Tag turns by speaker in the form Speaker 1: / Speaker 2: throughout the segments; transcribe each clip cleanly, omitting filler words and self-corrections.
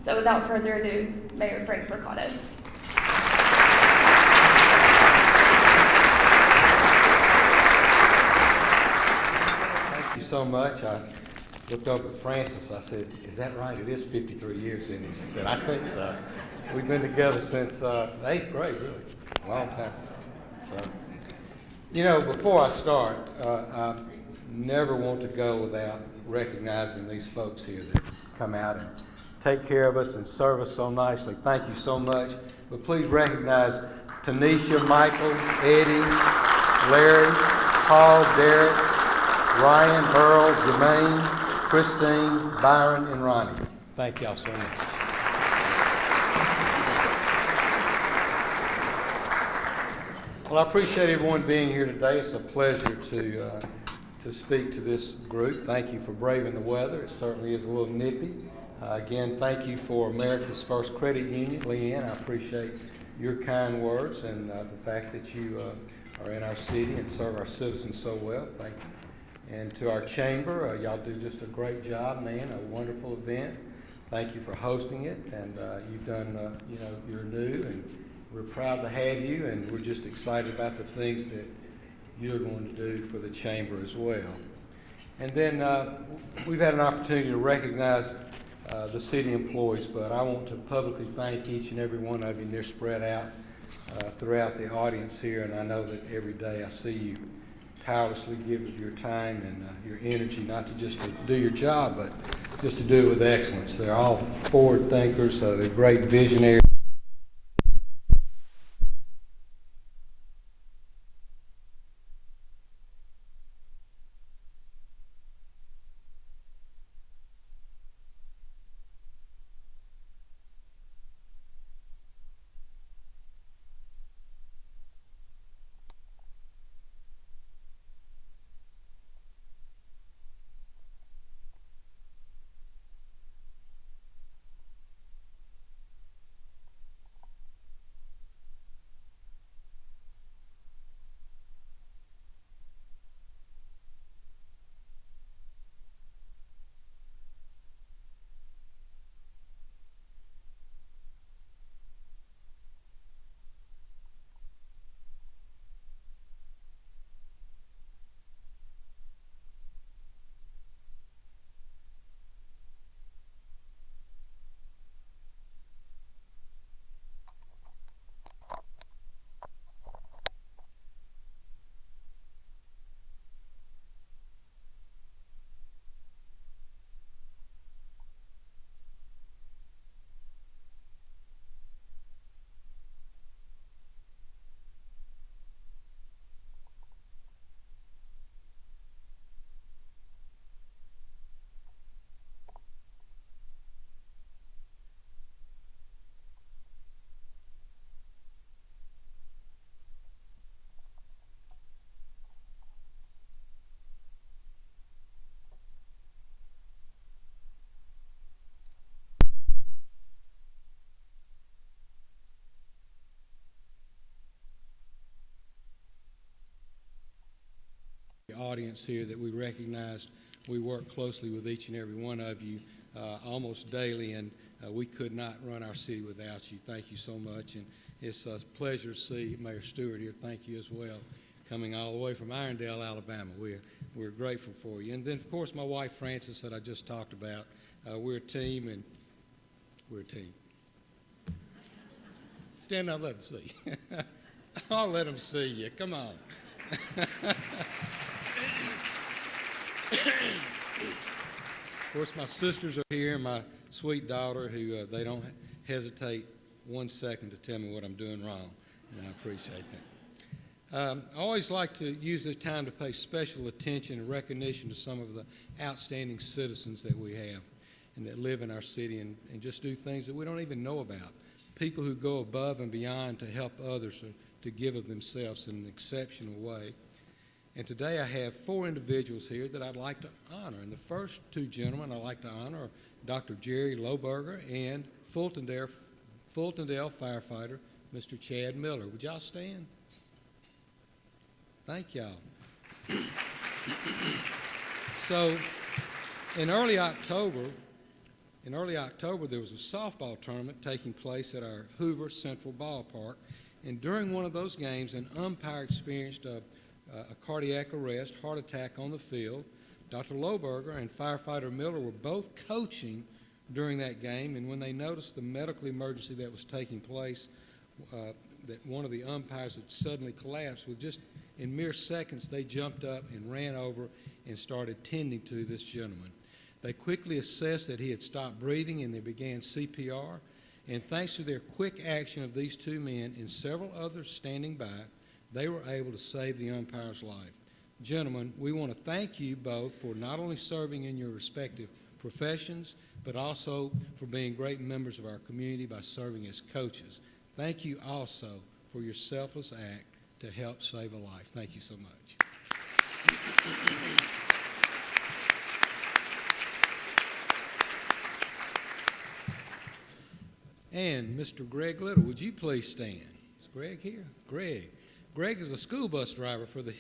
Speaker 1: So without further ado, Mayor Frank Mercado.
Speaker 2: Thank you so much. I looked over at Frances. I said, "Is that right? It is 53 years, isn't it?" She said, "I think so." We've been together since the 8th grade, really. A long time. So, you know, before I start, I never want to go without recognizing these folks here that come out and take care of us and serve us so nicely. Thank you so much. But please recognize Tanisha, Michael, Eddie, Larry, Paul, Derek, Ryan, Earl, Jermaine, Christine, Byron, and Ronnie. Thank y'all so much. Well, I appreciate everyone being here today. It's a pleasure to speak to this group. Thank you for braving the weather. It certainly is a little nippy. Again, thank you for America's First Credit Union, Leanne. I appreciate your kind words and the fact that you are in our city and serve our citizens so well. Thank you. And to our chamber, y'all do just a great job, man. A wonderful event. Thank you for hosting it. And you've done, you're new, and we're proud to have you. And we're just excited about the things that you're going to do for the chamber as well. And then we've had an opportunity to recognize the city employees, but I want to publicly thank each and every one of you. And they're spread out throughout the audience here, and I know that every day I see you tirelessly give of your time and your energy, not to just to do your job, but just to do it with excellence. They're all forward thinkers, they're great visionaries. Audience here that we recognized. We work closely with each and every one of you almost daily, and we could not run our city without you. Thank you so much, and it's a pleasure to see Mayor Stewart here. Thank you as well, coming all the way from Irondale, Alabama. We're grateful for you. And then, of course, my wife Frances that I just talked about. We're a team, and we're a team. Stand up, let them see. I'll let them see you. Come on. Of course, my sisters are here, my sweet daughter, who they don't hesitate 1 second to tell me what I'm doing wrong, and I appreciate that. I always like to use this time to pay special attention and recognition to some of the outstanding citizens that we have and that live in our city and just do things that we don't even know about. People who go above and beyond to help others or to give of themselves in an exceptional way. And today I have 4 individuals here that I'd like to honor. And the first 2 gentlemen I'd like to honor are Dr. Jerry Lohberger and Fultondale firefighter, Mr. Chad Miller. Would y'all stand? Thank y'all. So in early October, In early October, there was a softball tournament taking place at our Hoover Central Ballpark, and during one of those games, an umpire experienced a cardiac arrest, heart attack on the field. Dr. Lohberger and firefighter Miller were both coaching during that game, and when they noticed the medical emergency that was taking place, that one of the umpires had suddenly collapsed, in mere seconds, they jumped up and ran over and started tending to this gentleman. They quickly assessed that he had stopped breathing, and they began CPR. And thanks to their quick action of these two men and several others standing by, they were able to save the umpire's life. Gentlemen, we want to thank you both for not only serving in your respective professions, but also for being great members of our community by serving as coaches. Thank you also for your selfless act to help save a life. Thank you so much. And Mr. Greg Little, would you please stand? Is Greg here? Greg is a school bus driver for the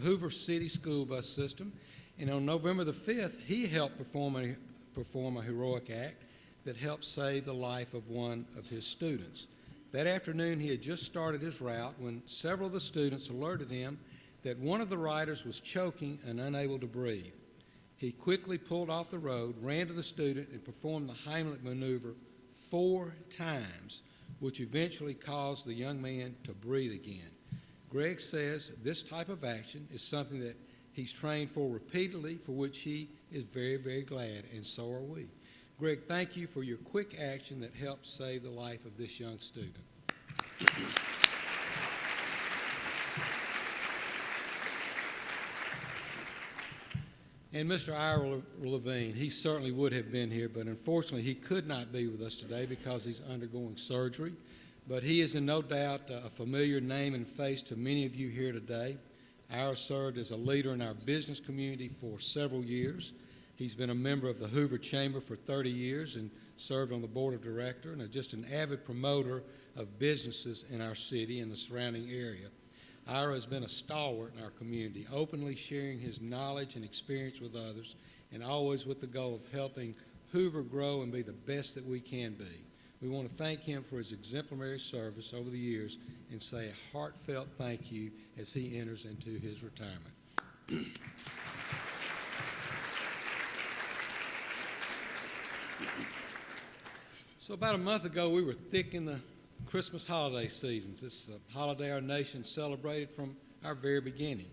Speaker 2: Hoover City School Bus System, and on November the 5th, he helped perform a heroic act that helped save the life of one of his students. That afternoon, he had just started his route when several of the students alerted him that one of the riders was choking and unable to breathe. He quickly pulled off the road, ran to the student, and performed the Heimlich maneuver 4 times, which eventually caused the young man to breathe again. Greg says this type of action is something that he's trained for repeatedly, for which he is very, very glad, and so are we. Greg, thank you for your quick action that helped save the life of this young student. And Mr. Ira Levine, he certainly would have been here, but unfortunately he could not be with us today because he's undergoing surgery. But he is in no doubt a familiar name and face to many of you here today. Ira served as a leader in our business community for several years. He's been a member of the Hoover Chamber for 30 years and served on the board of directors, and just an avid promoter of businesses in our city and the surrounding area. Ira has been a stalwart in our community, openly sharing his knowledge and experience with others, and always with the goal of helping Hoover grow and be the best that we can be. We want to thank him for his exemplary service over the years and say a heartfelt thank you as he enters into his retirement. So about a month ago, we were thick in the Christmas holiday seasons. It's the holiday our nation celebrated from our very beginning.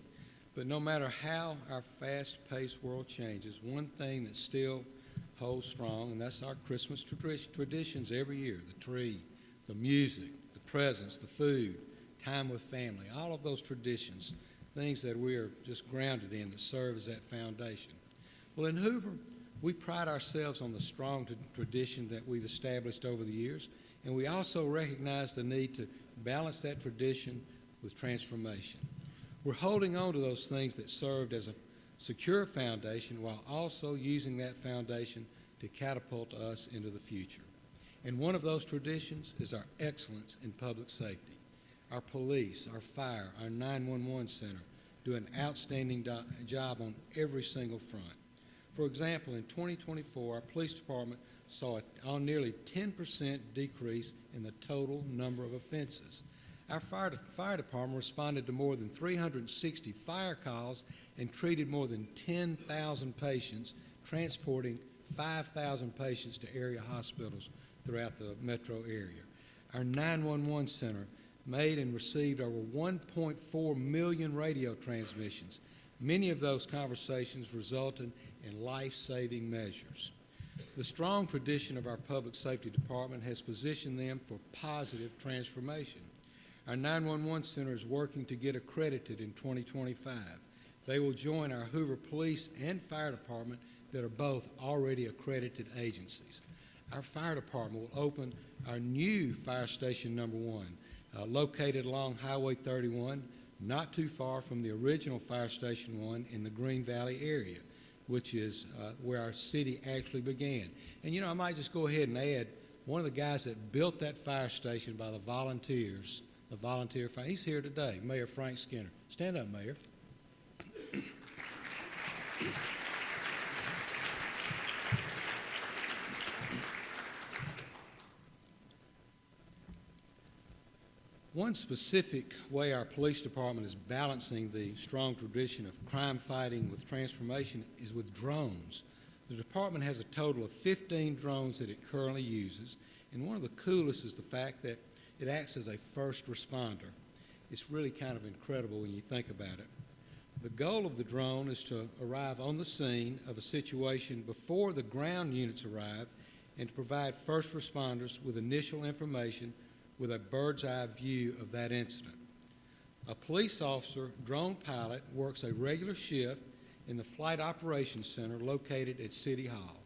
Speaker 2: But no matter how our fast-paced world changes, one thing that still holds strong, and that's our Christmas traditions every year: the tree, the music, the presents, the food, time with family, all of those traditions, things that we are just grounded in that serve as that foundation. Well, in Hoover, we pride ourselves on the strong tradition that we've established over the years, and we also recognize the need to balance that tradition with transformation. We're holding on to those things that served as a secure foundation while also using that foundation to catapult us into the future. And one of those traditions is our excellence in public safety. Our police, our fire, our 911 center do an outstanding job on every single front. For example, in 2024, our police department saw a nearly 10% decrease in the total number of offenses. Our fire department responded to more than 360 fire calls and treated more than 10,000 patients, transporting 5,000 patients to area hospitals throughout the metro area. Our 911 center made and received over 1.4 million radio transmissions. Many of those conversations resulted in life-saving measures. The strong tradition of our public safety department has positioned them for positive transformation. Our 911 center is working to get accredited in 2025. They will join our Hoover Police and Fire Department that are both already accredited agencies. Our fire department will open our new fire station number 1, located along Highway 31, not too far from the original fire station 1 in the Green Valley area, which is where our city actually began. And you know, I might just go ahead and add, one of the guys that built that fire station by the volunteers, the volunteer fire, he's here today, Mayor Frank Skinner. Stand up, Mayor. One specific way our police department is balancing the strong tradition of crime fighting with transformation is with drones. The department has a total of 15 drones that it currently uses, and one of the coolest is the fact that it acts as a first responder. It's really kind of incredible when you think about it. The goal of the drone is to arrive on the scene of a situation before the ground units arrive and to provide first responders with initial information with a bird's eye view of that incident. A police officer drone pilot works a regular shift in the Flight Operations Center located at City Hall.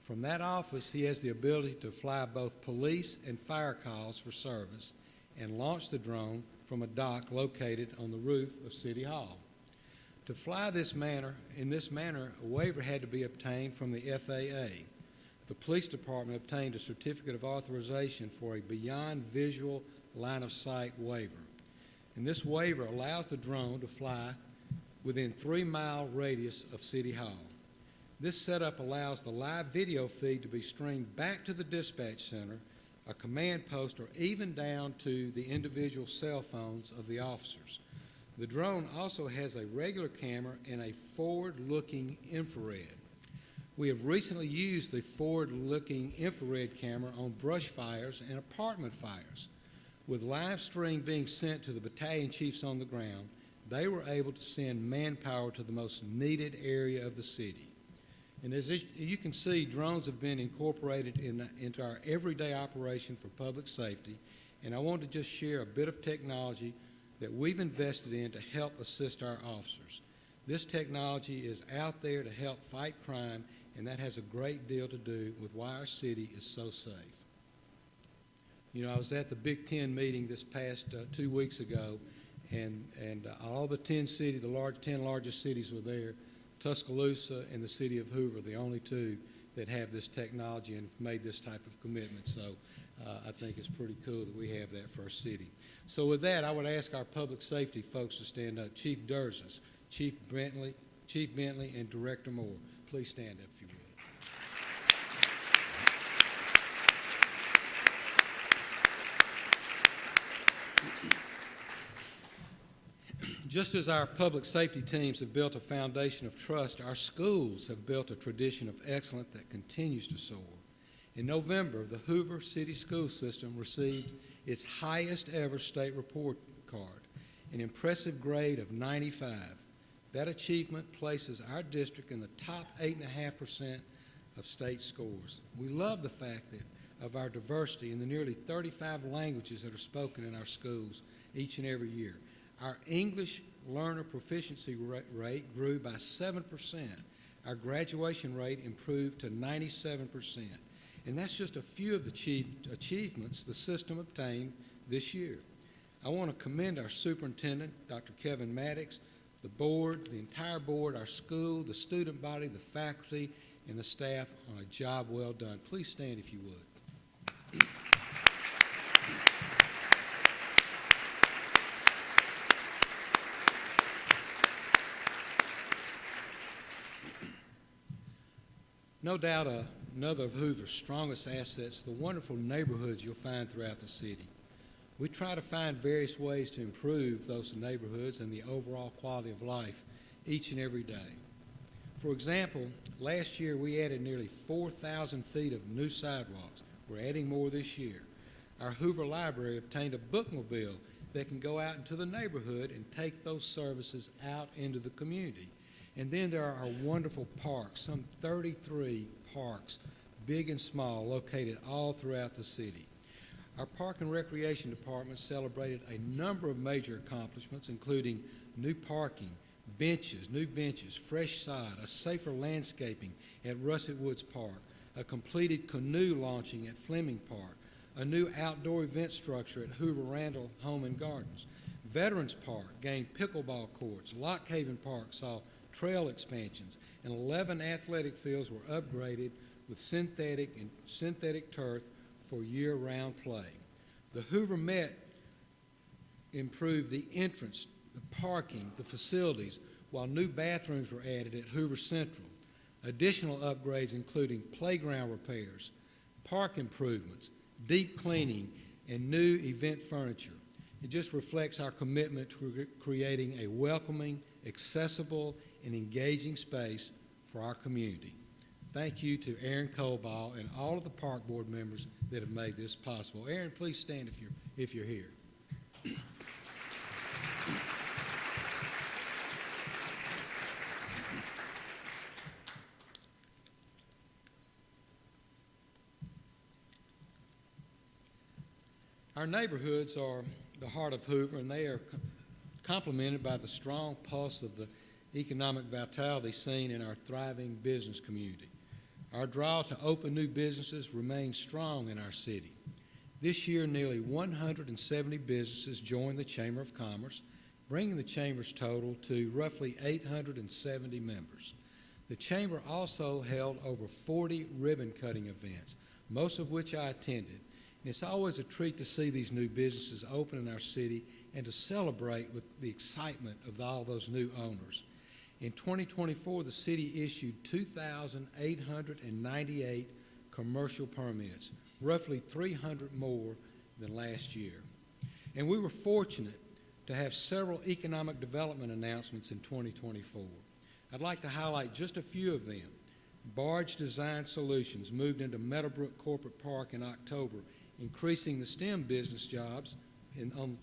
Speaker 2: From that office, he has the ability to fly both police and fire calls for service and launch the drone from a dock located on the roof of City Hall. To fly in this manner, a waiver had to be obtained from the FAA. The police department obtained a certificate of authorization for a beyond visual line of sight waiver. And this waiver allows the drone to fly within 3-mile radius of City Hall. This setup allows the live video feed to be streamed back to the dispatch center, a command post, or even down to the individual cell phones of the officers. The drone also has a regular camera and a forward-looking infrared. We have recently used the forward-looking infrared camera on brush fires and apartment fires. With live stream being sent to the battalion chiefs on the ground, they were able to send manpower to the most needed area of the city. And as you can see, drones have been incorporated into our everyday operation for public safety, and I want to just share a bit of technology that we've invested in to help assist our officers. This technology is out there to help fight crime, and that has a great deal to do with why our city is so safe. You know, I was at the Big Ten meeting this past 2 weeks ago, and all the 10 cities, the 10 largest cities were there. Tuscaloosa and the city of Hoover, the only two that have this technology and made this type of commitment. So I think it's pretty cool that we have that for our city. So with that, I would ask our public safety folks to stand up. Chief Durzis, Chief Bentley, and Director Moore. Please stand up if you would. Just as our public safety teams have built a foundation of trust, our schools have built a tradition of excellence that continues to soar. In November, the Hoover City School System received its highest ever state report card, an impressive grade of 95. That achievement places our district in the top 8.5% of state scores. We love the fact of our diversity in the nearly 35 languages that are spoken in our schools each and every year. Our English learner proficiency rate grew by 7%. Our graduation rate improved to 97%. And that's just a few of the achievements the system obtained this year. I want to commend our superintendent, Dr. Kevin Maddox, the board, the entire board, our school, the student body, the faculty, and the staff on a job well done. Please stand if you would. No doubt another of Hoover's strongest assets, the wonderful neighborhoods you'll find throughout the city. We try to find various ways to improve those neighborhoods and the overall quality of life each and every day. For example, last year we added nearly 4,000 feet of new sidewalks. We're adding more this year. Our Hoover Library obtained a bookmobile that can go out into the neighborhood and take those services out into the community. And then there are our wonderful parks, some 33 parks, big and small, located all throughout the city. Our Park and Recreation Department celebrated a number of major accomplishments, including new parking, new benches, fresh sod, a safer landscaping at Russet Woods Park, a completed canoe launching at Fleming Park, a new outdoor event structure at Hoover Randall Home and Gardens. Veterans Park gained pickleball courts. Lock Haven Park saw trail expansions, and 11 athletic fields were upgraded with synthetic turf for year-round play. The Hoover Met improved the entrance, the parking, the facilities, while new bathrooms were added at Hoover Central. Additional upgrades including playground repairs, park improvements, deep cleaning, and new event furniture. It just reflects our commitment to creating a welcoming, accessible, and engaging space for our community. Thank you to Aaron Colball and all of the Park Board members that have made this possible. Aaron, please stand if you're here. Our neighborhoods are the heart of Hoover, and they are complemented by the strong pulse of the economic vitality seen in our thriving business community. Our draw to open new businesses remains strong in our city. This year, nearly 170 businesses joined the Chamber of Commerce, bringing the Chamber's total to roughly 870 members. The Chamber also held over 40 ribbon-cutting events, most of which I attended. And it's always a treat to see these new businesses open in our city and to celebrate with the excitement of all those new owners. In 2024, the city issued 2,898 commercial permits, roughly 300 more than last year. And we were fortunate to have several economic development announcements in 2024. I'd like to highlight just a few of them. Barge Design Solutions moved into Meadowbrook Corporate Park in October, increasing the STEM business jobs around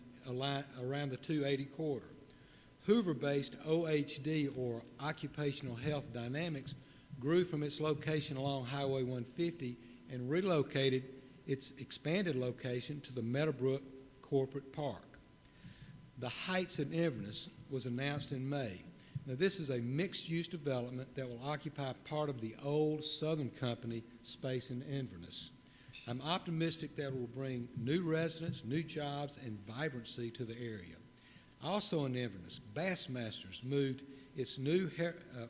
Speaker 2: the 280 corridor. Hoover-based OHD, or Occupational Health Dynamics, grew from its location along Highway 150 and relocated its expanded location to the Meadowbrook Corporate Park. The Heights in Inverness was announced in May. Now, this is a mixed-use development that will occupy part of the old Southern Company space in Inverness. I'm optimistic that it will bring new residents, new jobs, and vibrancy to the area. Also in Inverness, Bassmasters moved its new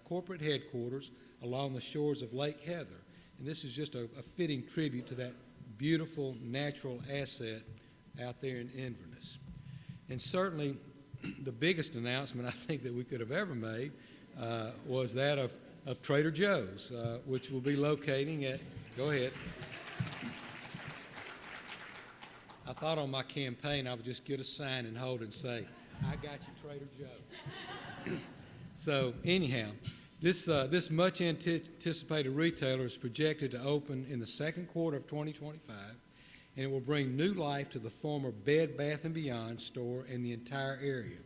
Speaker 2: corporate headquarters along the shores of Lake Heather, and this is just a fitting tribute to that beautiful natural asset out there in Inverness. And certainly the biggest announcement I think that we could have ever made was that of Trader Joe's, which will be locating at, go ahead. I thought on my campaign I would just get a sign and hold it and say, "I got you, Trader Joe." So anyhow, this much anticipated retailer is projected to open in the second quarter of 2025, and it will bring new life to the former Bed Bath & Beyond store and the entire area.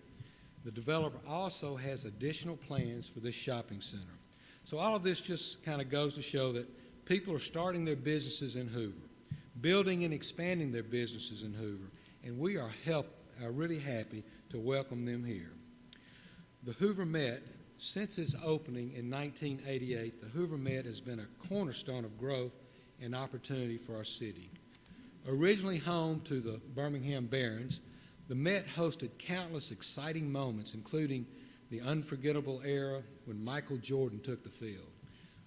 Speaker 2: The developer also has additional plans for this shopping center. So all of this just kind of goes to show that people are starting their businesses in Hoover, building and expanding their businesses in Hoover, and we are really happy to welcome them here. The Hoover Met, since its opening in 1988, the Hoover Met has been a cornerstone of growth and opportunity for our city. Originally home to the Birmingham Barons, the Met hosted countless exciting moments, including the unforgettable era when Michael Jordan took the field.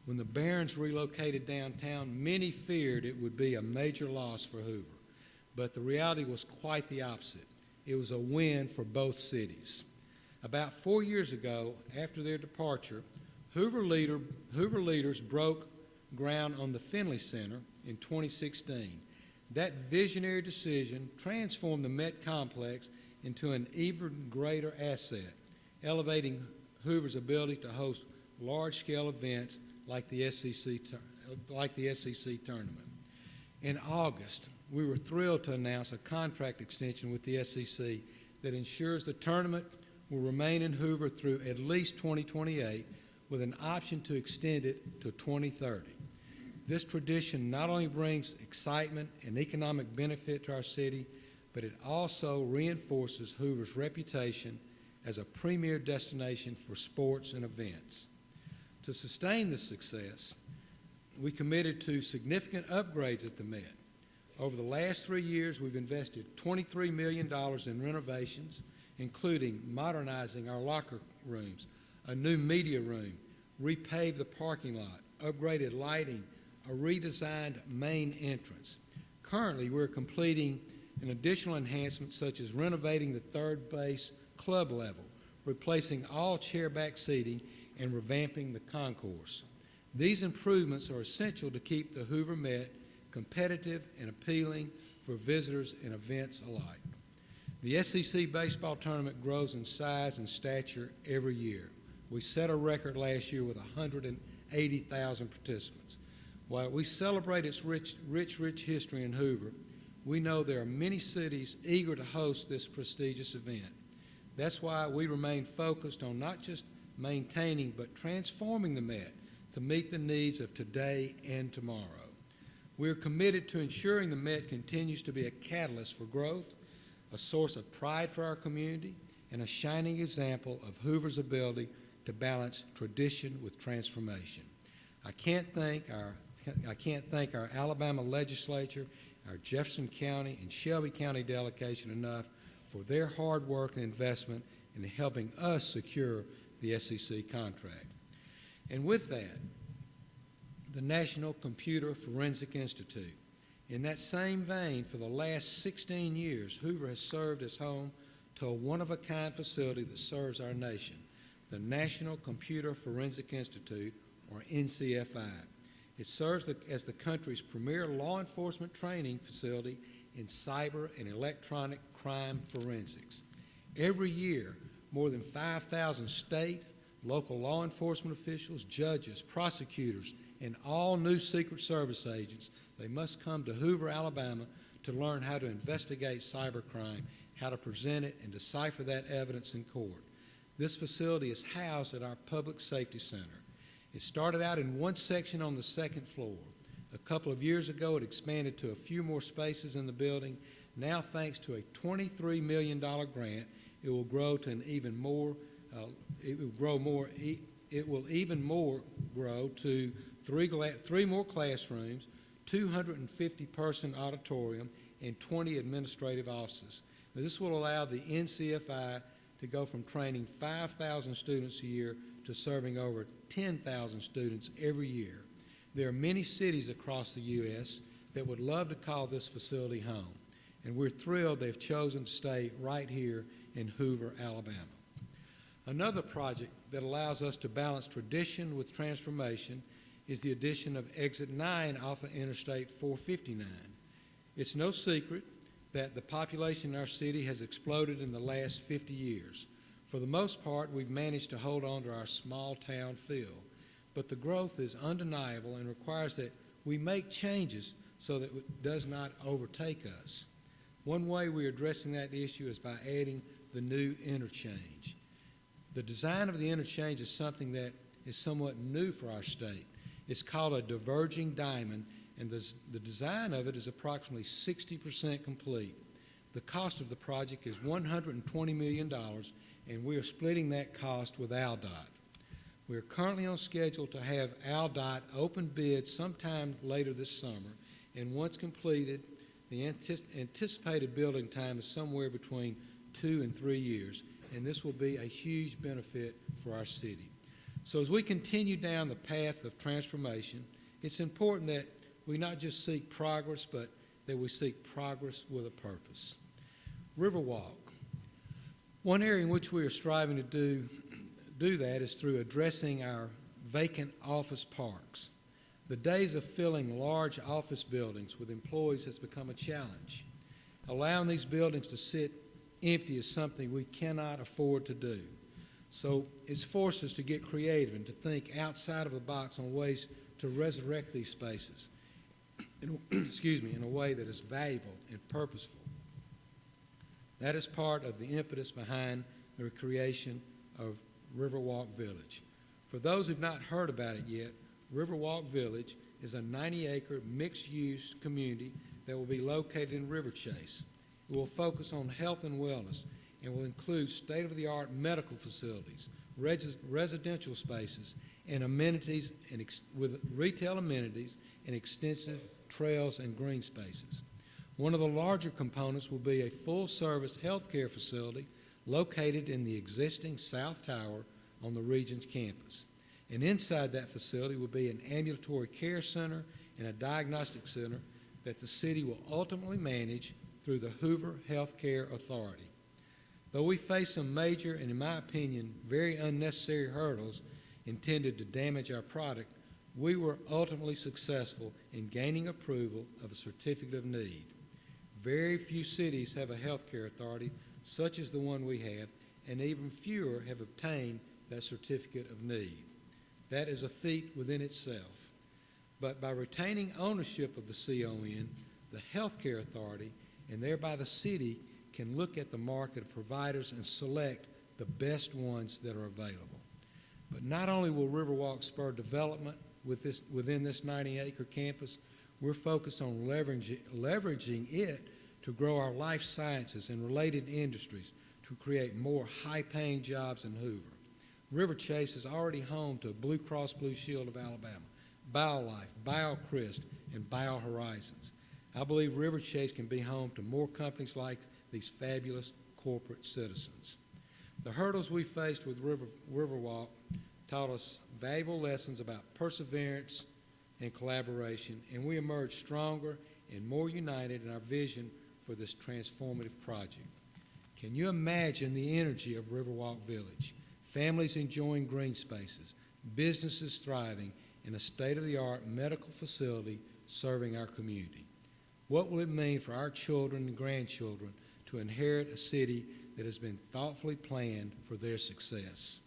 Speaker 2: When the Barons relocated downtown, many feared it would be a major loss for Hoover, but the reality was quite the opposite. It was a win for both cities. About 4 years ago, after their departure, Hoover leaders broke ground on the Finley Center in 2016. That visionary decision transformed the Met complex into an even greater asset, elevating Hoover's ability to host large-scale events like the SEC tournament. In August, we were thrilled to announce a contract extension with the SEC that ensures the tournament will remain in Hoover through at least 2028, with an option to extend it to 2030. This tradition not only brings excitement and economic benefit to our city, but it also reinforces Hoover's reputation as a premier destination for sports and events. To sustain this success, we committed to significant upgrades at the Met. Over the last 3 years, we've invested $23 million in renovations, including modernizing our locker rooms, a new media room, repaved the parking lot, upgraded lighting, a redesigned main entrance. Currently, we're completing an additional enhancement such as renovating the third base club level, replacing all chairback seating, and revamping the concourse. These improvements are essential to keep the Hoover Met competitive and appealing for visitors and events alike. The SEC baseball tournament grows in size and stature every year. We set a record last year with 180,000 participants. While we celebrate its rich history in Hoover, we know there are many cities eager to host this prestigious event. That's why we remain focused on not just maintaining but transforming the Met to meet the needs of today and tomorrow. We are committed to ensuring the Met continues to be a catalyst for growth, a source of pride for our community, and a shining example of Hoover's ability to balance tradition with transformation. I can't thank our Alabama legislature, our Jefferson County and Shelby County delegation enough for their hard work and investment in helping us secure the SEC contract. And with that, the National Computer Forensic Institute. In that same vein, for the last 16 years, Hoover has served as home to a one-of-a-kind facility that serves our nation, the National Computer Forensic Institute, or NCFI. It serves as the country's premier law enforcement training facility in cyber and electronic crime forensics. Every year, more than 5,000 state, local law enforcement officials, judges, prosecutors, and all new Secret Service agents, they must come to Hoover, Alabama to learn how to investigate cybercrime, how to present it and decipher that evidence in court. This facility is housed at our Public Safety Center. It started out in one section on the second floor. A couple of years ago, it expanded to a few more spaces in the building. Now, thanks to a $23 million grant, it will grow to an even more. It will even more grow to three more classrooms, 250-person auditorium, and 20 administrative offices. Now, this will allow the NCFI to go from training 5,000 students a year to serving over 10,000 students every year. There are many cities across the U.S. that would love to call this facility home, and we're thrilled they've chosen to stay right here in Hoover, Alabama. Another project that allows us to balance tradition with transformation is the addition of Exit 9 off of Interstate 459. It's no secret that the population in our city has exploded in the last 50 years. For the most part, we've managed to hold on to our small town feel, but the growth is undeniable and requires that we make changes so that it does not overtake us. One way we're addressing that issue is by adding the new interchange. The design of the interchange is something that is somewhat new for our state. It's called a diverging diamond, and the design of it is approximately 60% complete. The cost of the project is $120 million, and we are splitting that cost with ALDOT. We are currently on schedule to have ALDOT open bids sometime later this summer, and once completed, the anticipated building time is somewhere between 2 and 3 years, and this will be a huge benefit for our city. So as we continue down the path of transformation, it's important that we not just seek progress, but that we seek progress with a purpose. Riverwalk. One area in which we are striving to do that is through addressing our vacant office parks. The days of filling large office buildings with employees has become a challenge. Allowing these buildings to sit empty is something we cannot afford to do. So it's forced us to get creative and to think outside of the box on ways to resurrect these spaces in a way that is valuable and purposeful. That is part of the impetus behind the creation of Riverwalk Village. For those who've not heard about it yet, Riverwalk Village is a 90-acre mixed-use community that will be located in River Chase. It will focus on health and wellness and will include state-of-the-art medical facilities, residential spaces, and amenities with retail amenities and extensive trails and green spaces. One of the larger components will be a full-service healthcare facility located in the existing South Tower on the Regions campus. And inside that facility will be an ambulatory care center and a diagnostic center that the city will ultimately manage through the Hoover Healthcare Authority. Though we face some major and, in my opinion, very unnecessary hurdles intended to damage our product, we were ultimately successful in gaining approval of a certificate of need. Very few cities have a healthcare authority,
Speaker 3: such as the one we have, and even fewer have obtained that certificate of need. That is a feat within itself. But by retaining ownership of the CON, the Healthcare Authority, and thereby the city, can look at the market of providers and select the best ones that are available. But not only will Riverwalk spur development within this 90-acre campus, we're focused on leveraging it to grow our life sciences and related industries to create more high-paying jobs in Hoover. River Chase is already home to Blue Cross Blue Shield of Alabama, BioLife, BioChrist, and BioHorizons. I believe River Chase can be home to more companies like these fabulous corporate citizens. The hurdles we faced with Riverwalk taught us valuable lessons about perseverance and collaboration, and we emerged stronger and more united in our vision for this transformative project. Can you imagine the energy of Riverwalk Village? Families enjoying green spaces, businesses thriving, and a state-of-the-art medical facility serving our community. What will it mean for our children and grandchildren to inherit a city that has been thoughtfully planned for their success?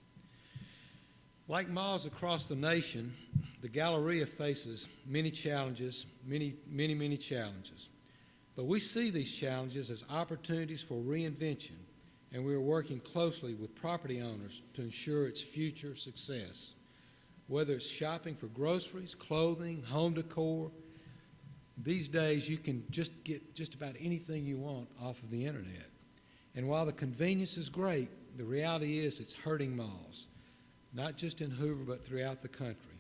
Speaker 3: Like malls across the nation, the Galleria faces many challenges, many challenges. But we see these challenges as opportunities for reinvention, and we are working closely with property owners to ensure its future success. Whether it's shopping for groceries, clothing, home decor, these days you can just get just about anything you want off of the internet. And while the convenience is great, the reality is it's hurting malls, not just in Hoover but throughout the country.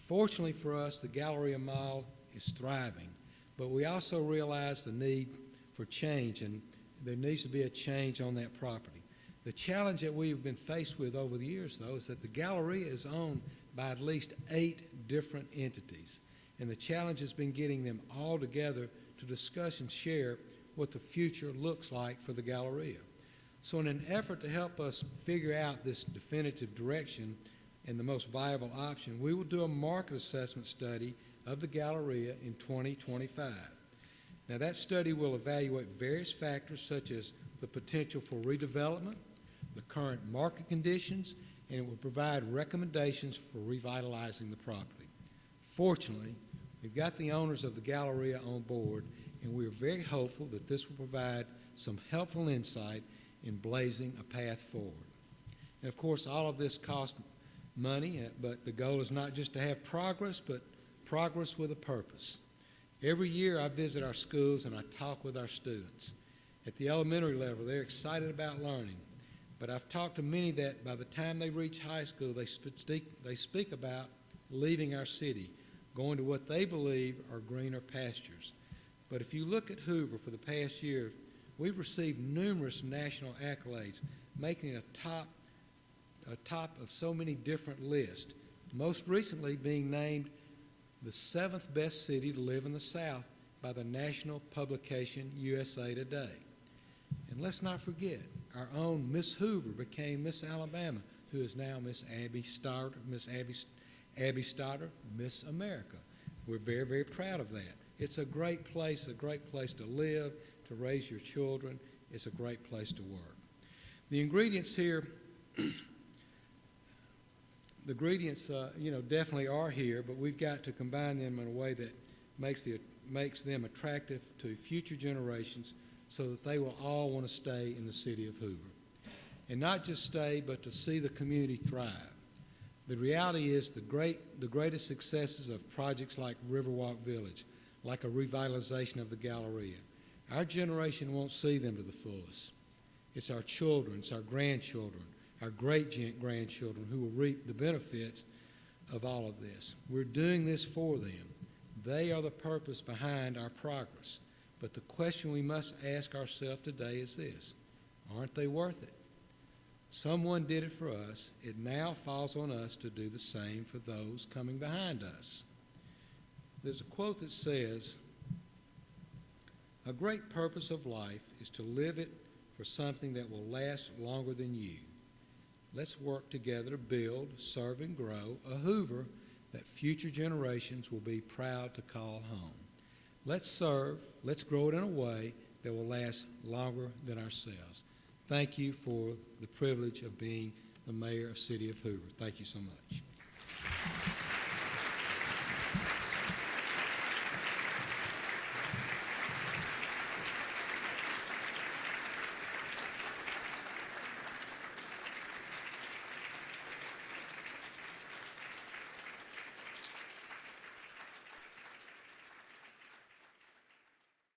Speaker 3: Fortunately for us, the Galleria Mall is thriving, but we also realize the need for change, and there needs to be a change on that property. The challenge that we've been faced with over the years, though, is that the Galleria is owned by at least 8 different entities, and the challenge has been getting them all together to discuss and share what the future looks like for the Galleria. So in an effort to help us figure out this definitive direction and the most viable option, we will do a market assessment study of the Galleria in 2025. Now, that study will evaluate various factors such as the potential for redevelopment, the current market conditions, and it will provide recommendations for revitalizing the property. Fortunately, we've got the owners of the Galleria on board, and we are very hopeful that this will provide some helpful insight in blazing a path forward. And of course, all of this costs money, but the goal is not just to have progress, but progress with a purpose. Every year I visit our schools and I talk with our students. At the elementary level, they're excited about learning, but I've talked to many that by the time they reach high school, they speak about leaving our city, going to what they believe are greener pastures. But if you look at Hoover for the past year, we've received numerous national accolades, making it a top of so many different lists, most recently being named the 7th best city to live in the South by the national publication USA Today. And let's not forget, our own Miss Hoover became Miss Alabama, who is now Miss Abby Stoddard, Miss America. We're very, very proud of that. It's a great place to live, to raise your children. It's a great place to work. The ingredients here, definitely are here, but we've got to combine them in a way that makes them attractive to future generations so that they will all want to stay in the city of Hoover. And not just stay, but to see the community thrive. The reality is the greatest successes of projects like Riverwalk Village, like a revitalization of the Galleria, our generation won't see them to the fullest. It's our children, it's our grandchildren, our great-grandchildren who will reap the benefits of all of this. We're doing this for them. They are the purpose behind our progress. But the question we must ask ourselves today is this: aren't they worth it? Someone did it for us. It now falls on us to do the same for those coming behind us. There's a quote that says, "A great purpose of life is to live it for something that will last longer than you." Let's work together to build, serve, and grow a Hoover that future generations will be proud to call home. Let's serve, let's grow it in a way that will last longer than ourselves. thank you for the privilege of being the mayor of City of Hoover. Thank you so much.